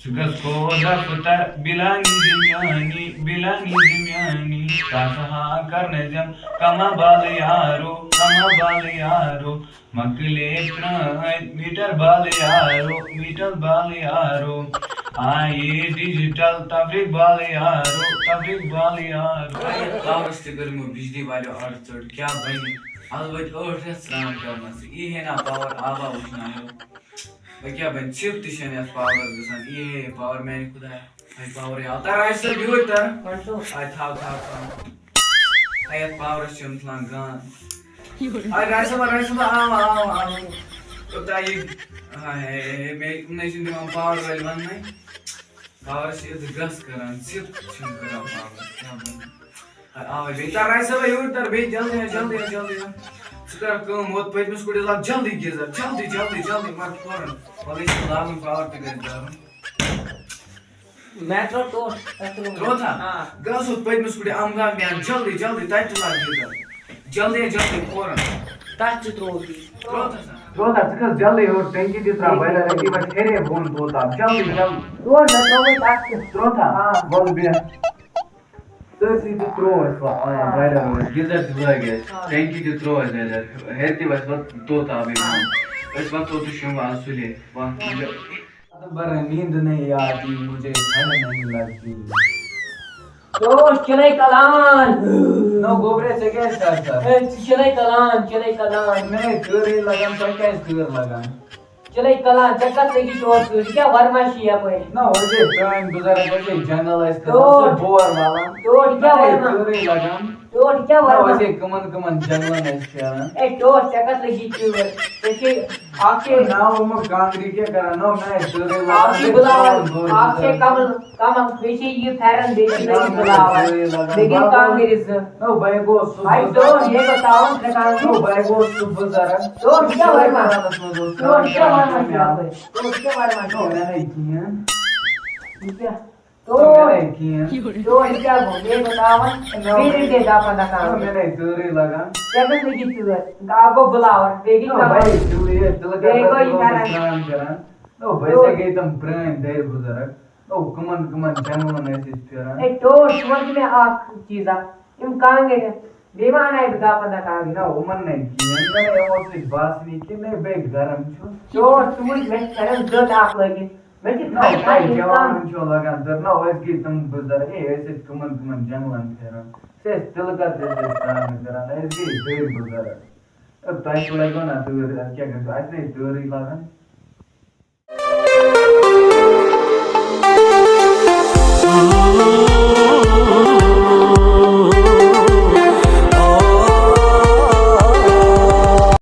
Sugas koda futar bilangi zimyani kasaha karnejam kama bal yaro makle pran meter bal yaro आये digital तफरीक बाल यारो power sticker में बिजली वाले और चढ़ क्या बनी अलबत और स्नान करना से ये ना पावर आवा उठना है क्या बन चिप तिशन या पावर गसान ये पावर मैंने खुदा है आई पावर या तार ऐसे भी होता आई था आई पावर चंतला गान आई राइसा आओ तो ताई हाय मैं नहीं सुन रहा पावर वाले बन नहीं पावर से इधर गस करान चिप चुन करा पावर क्या बन आओ बेटा राइसा भाई उधर बे जल्दी सुकर कम होत पे में स्कूटी लग जल्दी गिर जल्दी मार फौरन वाले से लागन पावर पे कर जा मेट्रो तो था गस होत पे में स्कूटी आमगा में जल्दी टाइट लग गिर जल्दी फौरन टच त्रोगी रोता सुकर जल्दी हो टंकी दिसरा बैला रेडी बस खेरे फोन रोता जल्दी तो मेट्रो में टच रोता बोल बिया तो सी तो थ्रो है सो बैला गिजर दिला गया टंकी जो थ्रो है इधर हेती बस तोता अभी बस तो शुरू आसुले वाह बर नींद नहीं आती मुझे ठंड नहीं लगती तो चिली कलान नो गोबरे से क्या स्टार्ट कर चिली कलान मैं चोरी लगान तो क्या स्टोर लगान चिली कलान चक्कर से की तो क्या वरमाशी है कोई ना हो जे प्राइम गुजारा करके जर्नलिस्ट तो बोर वाला तो क्या वर्मा चोरी लगान तो क्या ना वर्मा वैसे कमन जर्नलिस्ट है ए तो चक्कर से की तो जैसे आपके नाव में कांगरी के करा नो मैं चोरी आपकी बुलावा आपसे कम वैसे ये फैरन बेची नहीं बुलावा लेकिन कांग्रेस नो भाई को भाई तो ये बताओ नो भाई को सुबह जरा तो क्या वर्मा तो क्या वर्मा नो मैंने किया क्या तो मैंने किया तो क्या ये बताओ मेरे दे दा पता काम मैंने चोरी लगा चक्कर से की तो आपको बुलावा लेकिन नो भाई चोरी है चल देखो ये काम करा नो भाई से तुम प्राइम देर गुजारा नो कमन जंगल में ऐसे करा ए तो समझ में आप चीजा इन कांगे बेमान है बता पता काम ना उमन नहीं किया मैंने वो से बात नहीं की मैं बेग गरम छु तो तुम में करम जो आप लगे मैं ना भाई जवान छु लगा अंदर ना वैसे की तुम गुजारा ए ऐसे कमन जंगल में करा से दिल का जैसे काम करा ऐसे देर गुजारा अब टाइम लगा ना तो क्या कर ऐसे चोरी लगा